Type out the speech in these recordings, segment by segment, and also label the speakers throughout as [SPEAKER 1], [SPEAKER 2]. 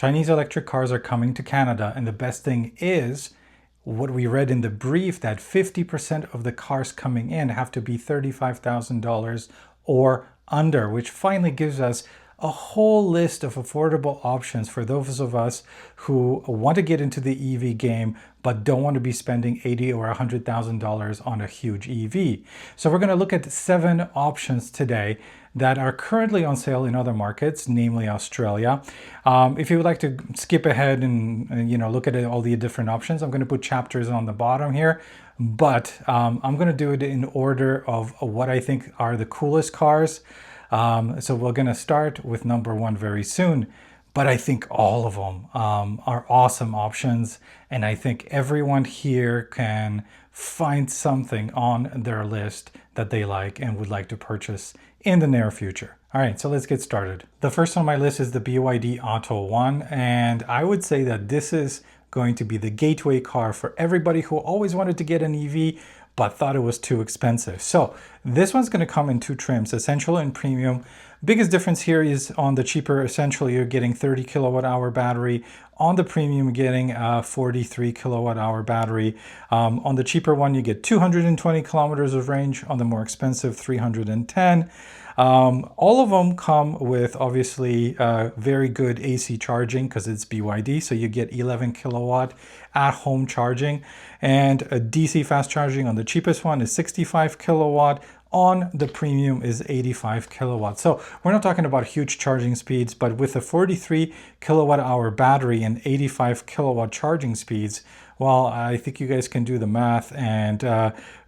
[SPEAKER 1] Chinese electric cars are coming to Canada, and the best thing is what we read in the brief, that 50% of the cars coming in have to be $35,000 or under, which finally gives us a whole list of affordable options for those of us who want to get into the EV game but don't want to be spending $80,000 or $100,000 on a huge EV. So we're going to look at 7 options today that are currently on sale in other markets, namely Australia. If you would like to skip ahead and look at all the different options, I'm going to put chapters on the bottom here, but I'm going to do it in order of what I think are the coolest cars. So we're going to start with number 1 very soon, but I think all of them are awesome options, and I think everyone here can find something on their list that they like and would like to purchase in the near future. All right, so let's get started. The first on my list is the BYD Atto 1, and I would say that this is going to be the gateway car for everybody who always wanted to get an EV but thought it was too expensive. So this one's going to come in 2 trims, Essential and Premium. Biggest difference here is on the cheaper Essential, you're getting 30 kilowatt hour battery. On the Premium, you're getting a 43 kilowatt hour battery. On the cheaper one, you get 220 kilometers of range. On the more expensive, 310. All of them come with obviously very good AC charging because it's BYD, so you get 11 kilowatt at home charging, and a DC fast charging on the cheapest one is 65 kilowatt. On the Premium is 85 kilowatts. So we're not talking about huge charging speeds, but with a 43 kilowatt hour battery and 85 kilowatt charging speeds, well, I think you guys can do the math and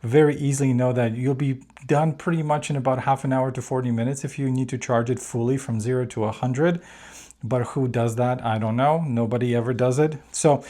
[SPEAKER 1] very easily know that you'll be done pretty much in about half an hour to 40 minutes if you need to charge it fully from 0 to 100. But who does that? I don't know. Nobody ever does it. So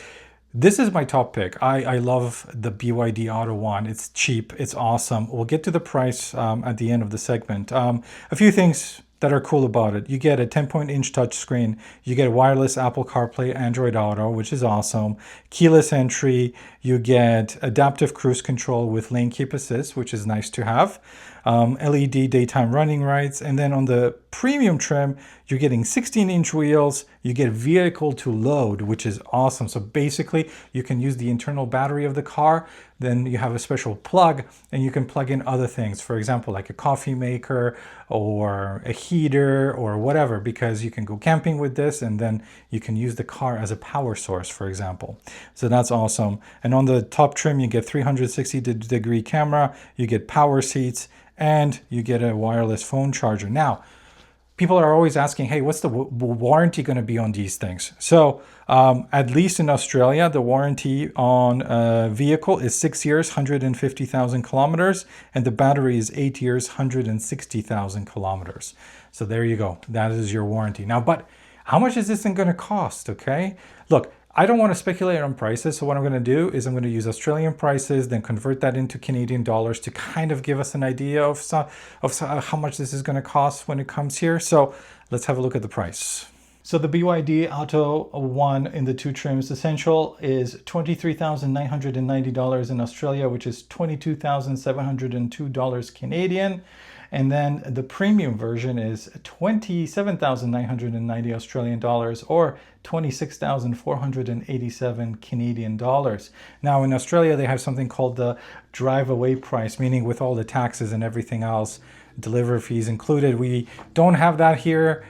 [SPEAKER 1] this is my top pick. I love the BYD Atto 1. It's cheap. It's awesome. We'll get to the price at the end of the segment. A few things that are cool about it. You get a 10-point-inch touchscreen. You get wireless Apple CarPlay, Android Auto, which is awesome. Keyless entry. You get adaptive cruise control with lane keep assist, which is nice to have. LED daytime running lights. And then on the Premium trim, you're getting 16-inch wheels. You get vehicle to load, which is awesome. So basically, you can use the internal battery of the car. Then you have a special plug, and you can plug in other things. For example, like a coffee maker or a heater or whatever, because you can go camping with this, and then you can use the car as a power source, for example. So that's awesome. And on the top trim, you get 360-degree camera. You get power seats, and you get a wireless phone charger. Now, people are always asking, hey, what's the warranty going to be on these things? So at least in Australia, the warranty on a vehicle is 6 years, 150,000 kilometers, and the battery is 8 years, 160,000 kilometers. So there you go. That is your warranty. Now, but how much is this thing going to cost? Okay, look, I don't want to speculate on prices, so what I'm going to do is I'm going to use Australian prices, then convert that into Canadian dollars to kind of give us an idea of how much this is going to cost when it comes here. So let's have a look at the price. So the BYD Atto 1 in the 2 trims Essential is $23,990 in Australia, which is $22,702 Canadian. And then the Premium version is 27,990 Australian dollars or 26,487 Canadian dollars. Now in Australia, they have something called the drive away price, meaning with all the taxes and everything else, delivery fees included. We don't have that here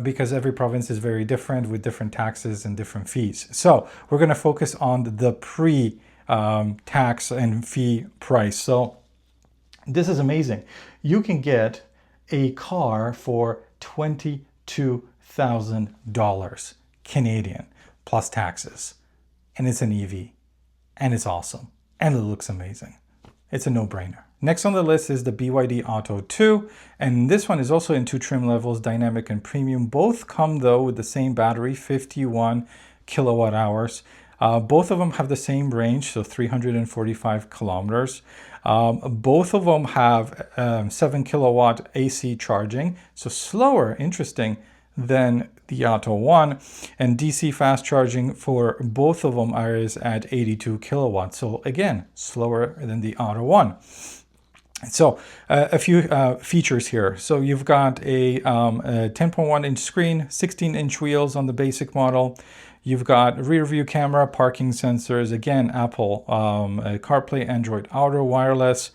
[SPEAKER 1] because every province is very different with different taxes and different fees. So we're going to focus on the pre-tax and fee price. So this is amazing. You can get a car for $22,000 Canadian plus taxes. And it's an EV. And it's awesome. And it looks amazing. It's a no-brainer. Next on the list is the BYD Atto 2. And this one is also in 2 trim levels, Dynamic and Premium. Both come though with the same battery, 51 kilowatt hours. Both of them have the same range, so 345 kilometers. Both of them have 7 kilowatt AC charging, so slower, interesting, than the Atto 1. And DC fast charging for both of them is at 82 kilowatts. So again, slower than the Atto 1. So a few features here. So you've got a 10.1-inch screen, 16-inch wheels on the basic model. You've got rear view camera, parking sensors, again, Apple CarPlay, Android Auto, wireless,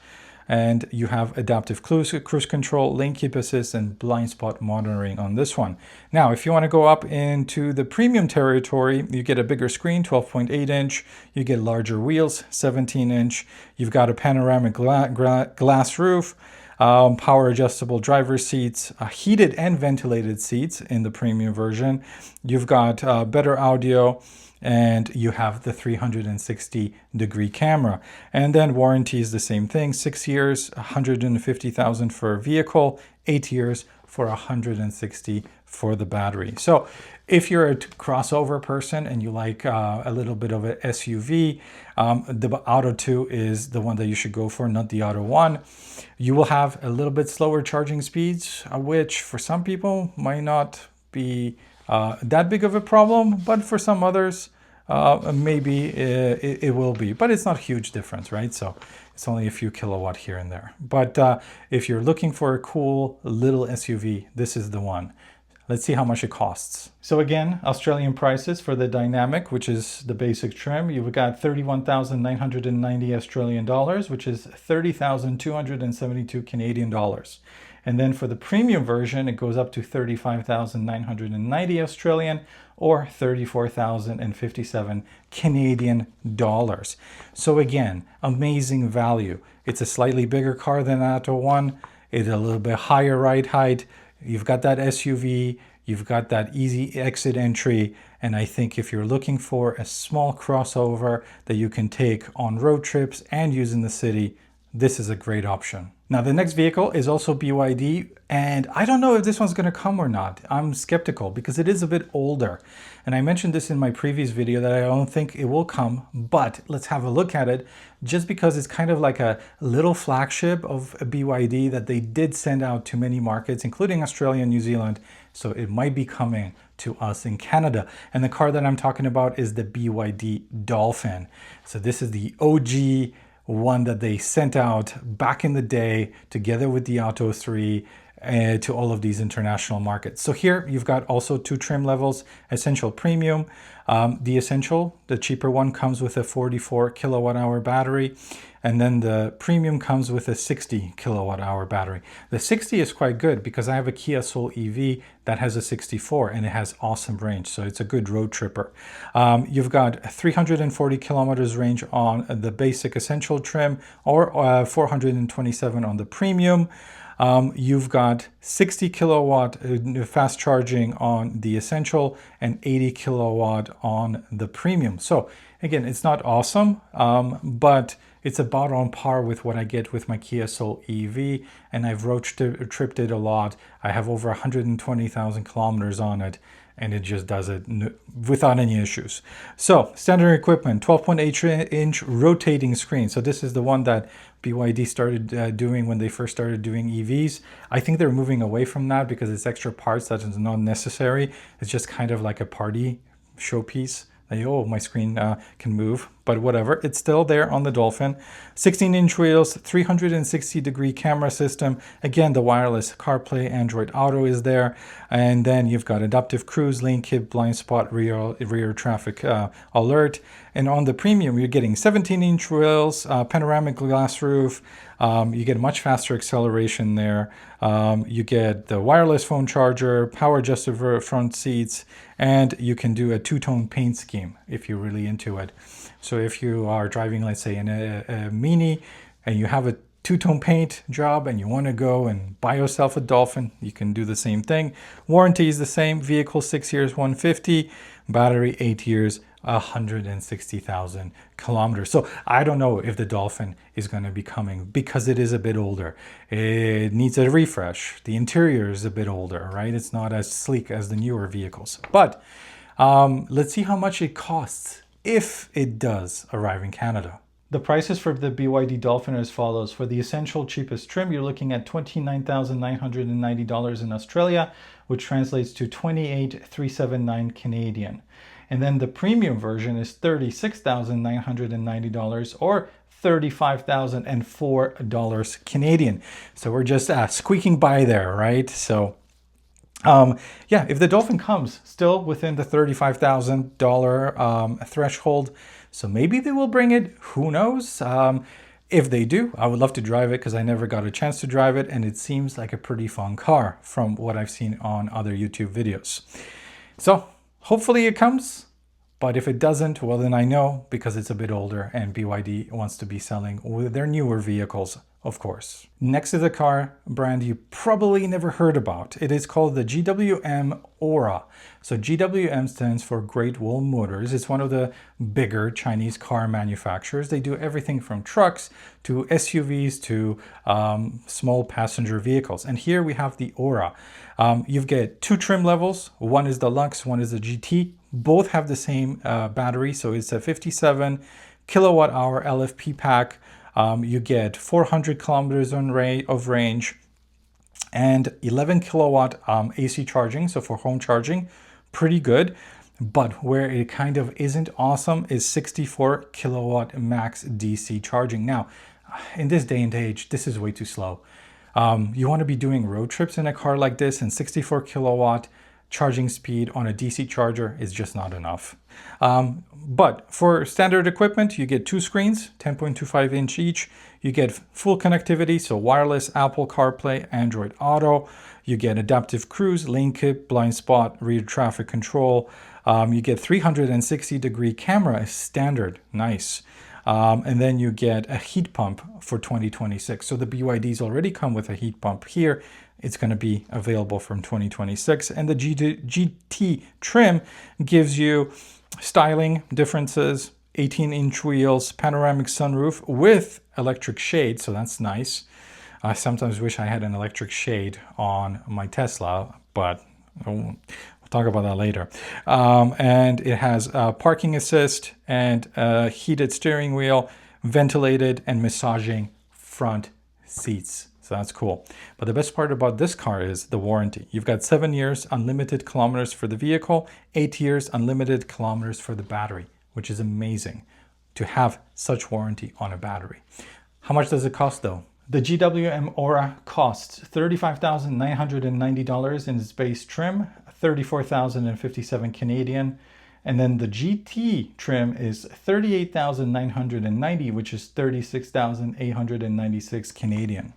[SPEAKER 1] and you have adaptive cruise control, lane keep assist, and blind spot monitoring on this one. Now, if you want to go up into the premium territory, you get a bigger screen, 12.8-inch. You get larger wheels, 17-inch. You've got a panoramic glass roof, power adjustable driver's seats, heated and ventilated seats in the premium version. You've got better audio, and you have the 360-degree camera. And then warranty is the same thing, 6 years, 150,000 for a vehicle, 8 years for 160 for the battery. So if you're a crossover person and you like a little bit of an SUV, the Atto 2 is the one that you should go for, not the Atto 1. You will have a little bit slower charging speeds, which for some people might not be that big of a problem, but for some others, maybe it will be. But it's not a huge difference, right? So it's only a few kilowatt here and there. But if you're looking for a cool little SUV, this is the one. Let's see how much it costs. So again, Australian prices for the Dynamic, which is the basic trim, you've got 31,990 Australian dollars, which is 30,272 Canadian dollars. And then for the premium version, it goes up to 35,990 Australian or 34,057 Canadian dollars. So again, amazing value. It's a slightly bigger car than Atto 1. It's a little bit higher ride height. You've got that SUV. You've got that easy exit entry. And I think if you're looking for a small crossover that you can take on road trips and use in the city, this is a great option. Now, the next vehicle is also BYD, and I don't know if this one's going to come or not. I'm skeptical because it is a bit older. And I mentioned this in my previous video that I don't think it will come, but let's have a look at it just because it's kind of like a little flagship of a BYD that they did send out to many markets, including Australia and New Zealand. So it might be coming to us in Canada. And the car that I'm talking about is the BYD Dolphin. So this is the OG one that they sent out back in the day together with the Atto 3 to all of these international markets. So here you've got also two trim levels, Essential, Premium. The Essential, the cheaper one, comes with a 44 kilowatt hour battery, and then the Premium comes with a 60 kilowatt hour battery. The 60 is quite good because I have a Kia Soul EV that has a 64 and it has awesome range, so it's a good road tripper. You've got 340 kilometers range on the basic Essential trim or 427 on the Premium. You've got 60 kilowatt fast charging on the Essential and 80 kilowatt on the Premium. So again, it's not awesome, but it's about on par with what I get with my Kia Soul EV, and I've road tripped it a lot. I have over 120,000 kilometers on it, and it just does it without any issues. So standard equipment, 12.8-inch rotating screen. So this is the one that BYD started doing when they first started doing EVs. I think they're moving away from that because it's extra parts that is not necessary. It's just kind of like a party showpiece. Like, oh, my screen can move, but whatever. It's still there on the Dolphin. 16-inch wheels, 360-degree camera system. Again, the wireless CarPlay, Android Auto is there. And then you've got adaptive cruise, lane keep, blind spot, rear traffic alert. And on the Premium, you're getting 17-inch wheels, panoramic glass roof. You get much faster acceleration there. You get the wireless phone charger, power adjusted front seats, and you can do a two-tone paint scheme if you're really into it. So if you are driving, let's say, in a Mini and you have a two-tone paint job and you want to go and buy yourself a Dolphin, you can do the same thing. Warranty is the same. Vehicle 6 years, 150. Battery 8 years, 160,000 kilometers. So I don't know if the Dolphin is going to be coming because it is a bit older. It needs a refresh. The interior is a bit older, right? It's not as sleek as the newer vehicles. But let's see how much it costs if it does arrive in Canada. The prices for the BYD Dolphin are as follows. For the Essential cheapest trim, you're looking at $29,990 in Australia, which translates to 28,379 Canadian. And then the Premium version is $36,990 or $35,004 Canadian. So we're just squeaking by there, right? So yeah, if the Dolphin comes still within the $35,000 threshold, so maybe they will bring it, who knows? If they do, I would love to drive it because I never got a chance to drive it, and it seems like a pretty fun car from what I've seen on other YouTube videos. So hopefully it comes. But if it doesn't, well, then I know, because it's a bit older and BYD wants to be selling with their newer vehicles, of course. Next is a car brand you probably never heard about. It is called the GWM Ora. So GWM stands for Great Wall Motors. It's one of the bigger Chinese car manufacturers. They do everything from trucks to SUVs to small passenger vehicles. And here we have the Ora. You get two trim levels. One is the Lux, one is the GT. Both have the same battery, so it's a 57 kilowatt hour LFP pack. You get 400 kilometers of range and 11 kilowatt AC charging, so for home charging, pretty good. But where it kind of isn't awesome is 64 kilowatt max DC charging. Now, in this day and age, this is way too slow. You want to be doing road trips in a car like this, and 64 kilowatt charging speed on a DC charger is just not enough. But for standard equipment, you get two screens, 10.25 inch each. You get full connectivity, so wireless, Apple CarPlay, Android Auto. You get adaptive cruise, lane keep, blind spot, rear traffic control. You get 360-degree camera as standard, nice. And then you get a heat pump for 2026. So the BYDs already come with a heat pump here. It's going to be available from 2026. And the GT trim gives you styling differences, 18-inch wheels, panoramic sunroof with electric shade. So that's nice. I sometimes wish I had an electric shade on my Tesla, but we'll talk about that later. And it has parking assist and heated steering wheel, ventilated and massaging front seats. So that's cool. But the best part about this car is the warranty. You've got 7 years, unlimited kilometers for the vehicle, 8 years, unlimited kilometers for the battery, which is amazing to have such warranty on a battery. How much does it cost though? The GWM Ora costs $35,990 in its base trim, 34,057 Canadian. And then the GT trim is 38,990, which is 36,896 Canadian.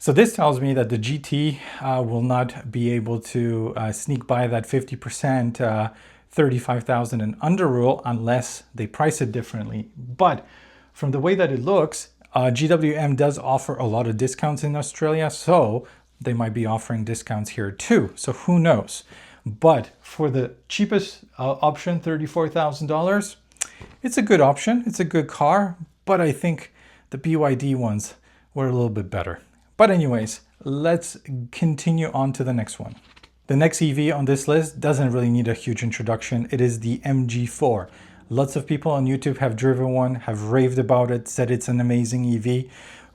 [SPEAKER 1] So this tells me that the GT will not be able to sneak by that 50% 35,000 and under rule unless they price it differently. But from the way that it looks, GWM does offer a lot of discounts in Australia, so they might be offering discounts here too. So who knows? But for the cheapest option, $34,000, it's a good option. It's a good car, but I think the BYD ones were a little bit better. But anyways, let's continue on to the next one. The next EV on this list doesn't really need a huge introduction. It is the MG4. Lots of people on YouTube have driven one, have raved about it, said it's an amazing EV.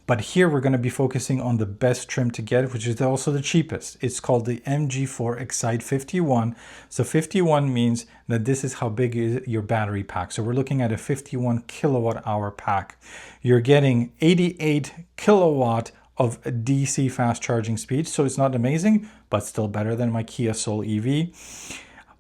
[SPEAKER 1] But here we're going to be focusing on the best trim to get, which is also the cheapest. It's called the MG4 Excite 51. So 51 means that this is how big is your battery pack. So we're looking at a 51 kilowatt hour pack. You're getting 88 kilowatt of DC fast charging speed. So it's not amazing, but still better than my Kia Soul EV.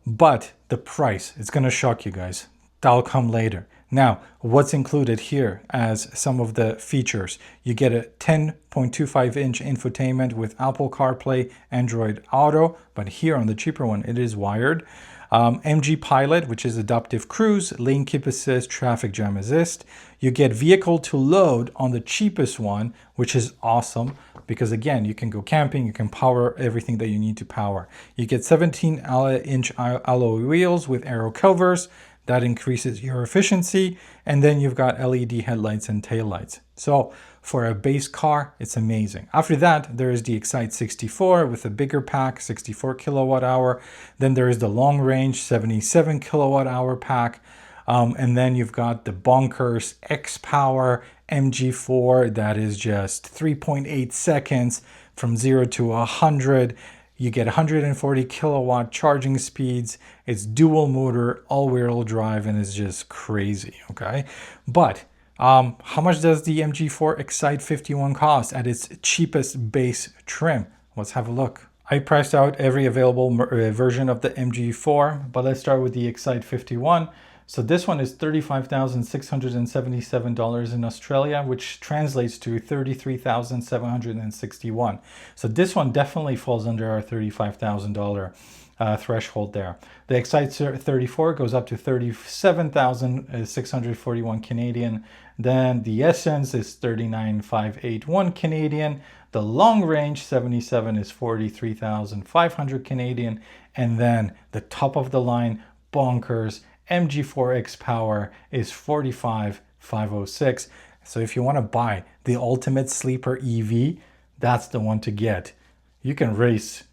[SPEAKER 1] But the price, it's going to shock you guys. That'll come later. Now, what's included here as some of the features? You get a 10.25 inch infotainment with Apple CarPlay, Android Auto, but here on the cheaper one, it is wired. MG Pilot, which is adaptive cruise, lane keep assist, traffic jam assist. You get vehicle to load on the cheapest one, which is awesome because again, you can go camping, you can power everything that you need to power. You get 17-inch alloy wheels with aero covers. That increases your efficiency. And then you've got LED headlights and taillights. So for a base car, it's amazing. After that, there is the Excite 64 with a bigger pack, 64 kilowatt hour. Then there is the long range 77 kilowatt hour pack. And then you've got the bonkers X-Power MG4 that is just 3.8 seconds from 0 to 100. You get 140 kilowatt charging speeds. It's dual motor, all-wheel drive, and it's just crazy, okay? But How much does the MG4 Excite 51 cost at its cheapest base trim? Let's have a look. I priced out every available version of the MG4, but let's start with the Excite 51. So this one is $35,677 in Australia, which translates to $33,761. So this one definitely falls under our $35,000 threshold there. The Excite 34 goes up to 37,641 Canadian. Then the Essence is 39,581 Canadian. The long range 77 is 43,500 Canadian. And then the top of the line bonkers MG4 X Power is 45,506. So if you want to buy the ultimate sleeper EV, that's the one to get. You can race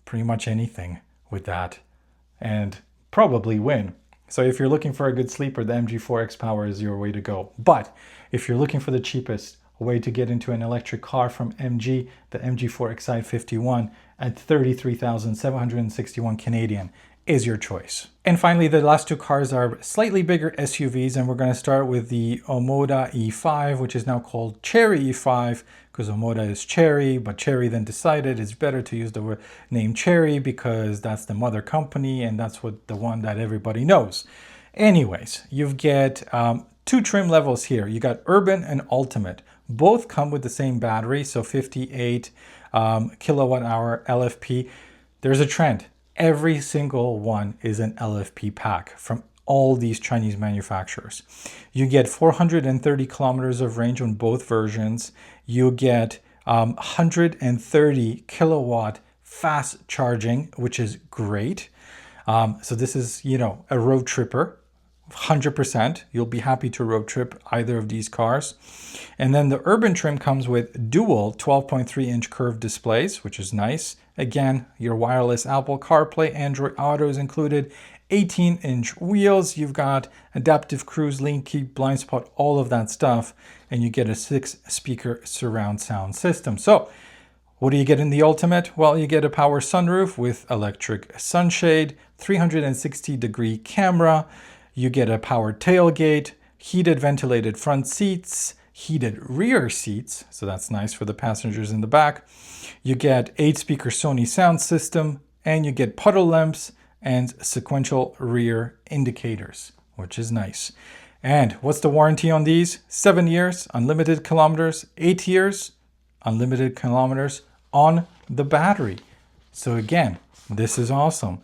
[SPEAKER 1] pretty much anything with that and probably win. So if you're looking for a good sleeper, the MG4 X Power is your way to go. But if you're looking for the cheapest way to get into an electric car from MG, the MG4 Excite 51 at 33,761 Canadian is your choice. And finally, the last two cars are slightly bigger SUVs, and we're going to start with the Omoda E5, which is now called Chery E5 because Omoda is Chery, but Chery then decided it's better to use the name Chery because that's the mother company and that's what the one that everybody knows. Anyways, you get two trim levels here. You got Urban and Ultimate. Both come with the same battery, so 58 kilowatt hour LFP. There's a trend. Every single one is an LFP pack from all these Chinese manufacturers. You get 430 kilometers of range on both versions. You get 130 kilowatt fast charging, which is great. So this is, you know, a road tripper. 100%. You'll be happy to road trip either of these cars. And then the Urban trim comes with dual 12.3-inch curved displays, which is nice. Again, your wireless Apple CarPlay, Android Auto is included. 18-inch wheels. You've got adaptive cruise, lane keep, blind spot, all of that stuff. And you get a 6-speaker surround sound system. So what do you get in the Ultimate? Well, you get a power sunroof with electric sunshade, 360-degree camera. You get a powered tailgate, heated ventilated front seats, heated rear seats, so that's nice for the passengers in the back. You get 8-speaker Sony sound system, and you get puddle lamps and sequential rear indicators, which is nice. And what's the warranty on these? 7 years, unlimited kilometers, 8 years, unlimited kilometers on the battery. So again, this is awesome.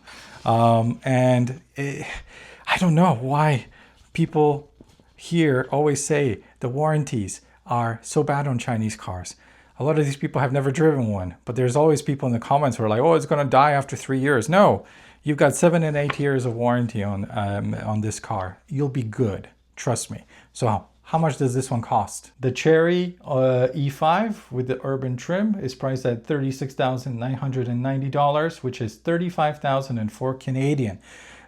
[SPEAKER 1] I don't know why people here always say the warranties are so bad on Chinese cars. A lot of these people have never driven one, but there's always people in the comments who are like, oh, it's going to die after 3 years. No, you've got 7 and 8 years of warranty on this car. You'll be good. Trust me. So how much does this one cost? The Chery E5 with the Urban trim is priced at $36,990, which is 35,004 Canadian.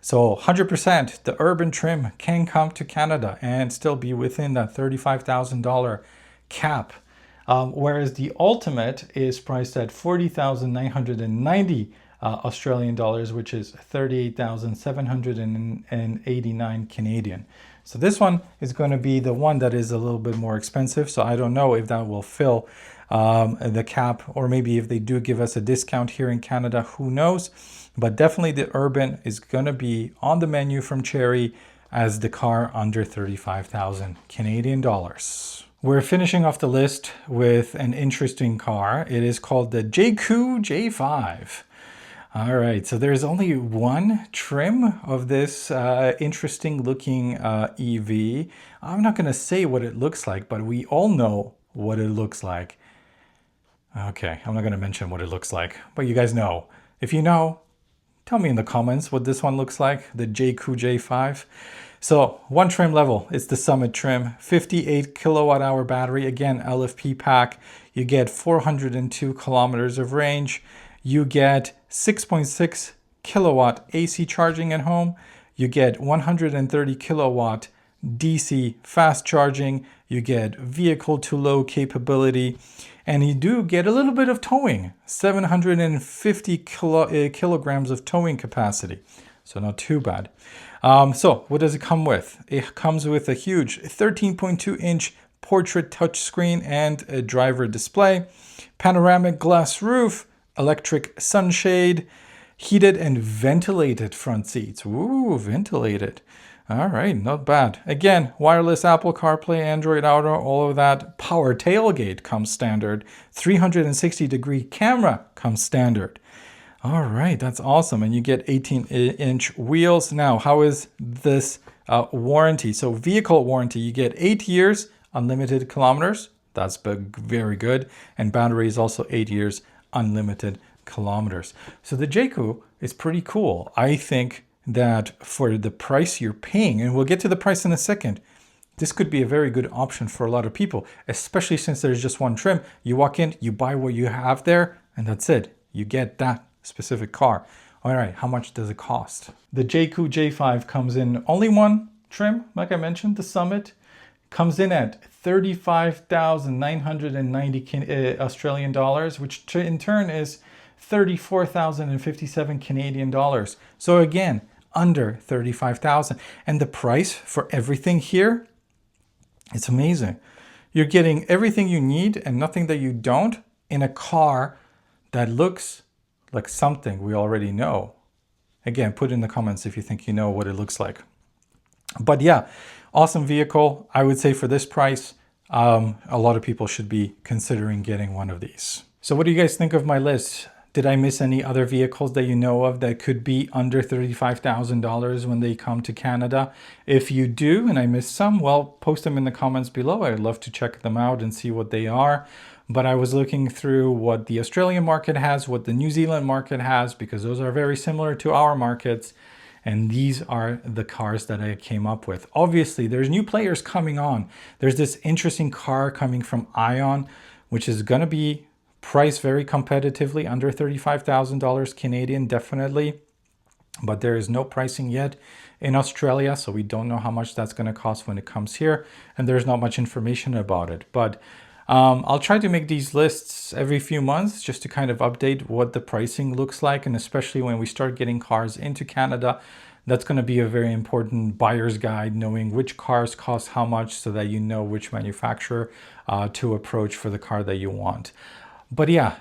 [SPEAKER 1] So 100%, the Urban trim can come to Canada and still be within that $35,000 cap. Whereas the Ultimate is priced at 40,990 Australian dollars, which is 38,789 Canadian. So this one is going to be the one that is a little bit more expensive. So I don't know if that will fill the cap, or maybe if they do give us a discount here in Canada, who knows? But definitely the Urban is going to be on the menu from Chery as the car under 35,000 Canadian dollars. We're finishing off the list with an interesting car. It is called the Jaecoo J5. All right, so there's only one trim of this interesting looking EV. I'm not going to say what it looks like, but we all know what it looks like. Okay, I'm not going to mention what it looks like, but you guys know. If you know, tell me in the comments what this one looks like, the Jaecoo J5. So one trim level, it's the Summit trim, 58 kilowatt hour battery, again, LFP pack. You get 402 kilometers of range. You get 6.6 kilowatt AC charging at home. You get 130 kilowatt DC fast charging. You get vehicle to load capability. And you do get a little bit of towing, 750 kilograms of towing capacity. So not too bad. So what does it come with? It comes with a huge 13.2-inch portrait touchscreen and a driver display, panoramic glass roof, electric sunshade, heated and ventilated front seats. Ooh, ventilated. All right, not bad. Again, wireless Apple CarPlay, Android Auto, all of that. Power tailgate comes standard. 360-degree camera comes standard. All right, that's awesome. And you get 18-inch wheels. Now, how is this warranty? So vehicle warranty, you get 8 years, unlimited kilometers. That's very good. And battery is also 8 years, unlimited kilometers. So the Jaecoo is pretty cool. I think that for the price you're paying, and we'll get to the price in a second, this could be a very good option for a lot of people, especially since there's just one trim. You walk in, you buy what you have there, and that's it. You get that specific car. All right, how much does it cost? The Jaecoo J5 comes in only one trim, like I mentioned, the Summit. Comes in at 35,990 Australian dollars, which in turn is 34,057 Canadian dollars. So again, under 35,000. And the price for everything here, it's amazing. You're getting everything you need and nothing that you don't in a car that looks like something we already know. Again, put in the comments if you think you know what it looks like. But yeah, awesome vehicle. I would say for this price, a lot of people should be considering getting one of these. So what do you guys think of my list? Did I miss any other vehicles that you know of that could be under $35,000 when they come to Canada? If you do, and I missed some, well, post them in the comments below. I'd love to check them out and see what they are. But I was looking through what the Australian market has, what the New Zealand market has, because those are very similar to our markets. And these are the cars that I came up with. Obviously, there's new players coming on. There's this interesting car coming from Ion, which is going to be priced very competitively, under $35,000 Canadian, definitely. But there is no pricing yet in Australia, so we don't know how much that's going to cost when it comes here. And there's not much information about it. But I'll try to make these lists every few months just to kind of update what the pricing looks like. And especially when we start getting cars into Canada, that's going to be a very important buyer's guide, knowing which cars cost how much so that you know which manufacturer to approach for the car that you want. But yeah,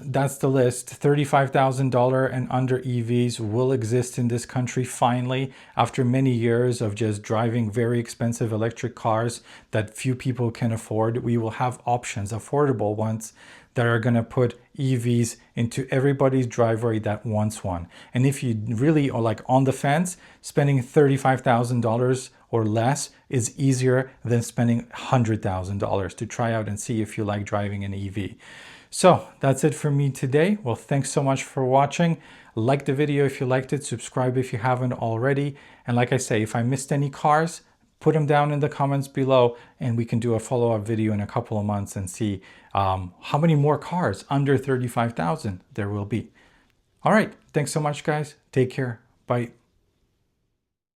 [SPEAKER 1] that's the list. $35,000 and under EVs will exist in this country finally, after many years of just driving very expensive electric cars that few people can afford. We will have options, affordable ones, that are going to put EVs into everybody's driveway that wants one. And if you really are like on the fence, spending $35,000 or less is easier than spending $100,000 to try out and see if you like driving an EV. So that's it for me today. Well, thanks so much for watching. Like the video if you liked it, subscribe if you haven't already. And like I say, if I missed any cars, put them down in the comments below and we can do a follow-up video in a couple of months and see how many more cars under 35,000 there will be. All right, thanks so much guys. Take care. Bye.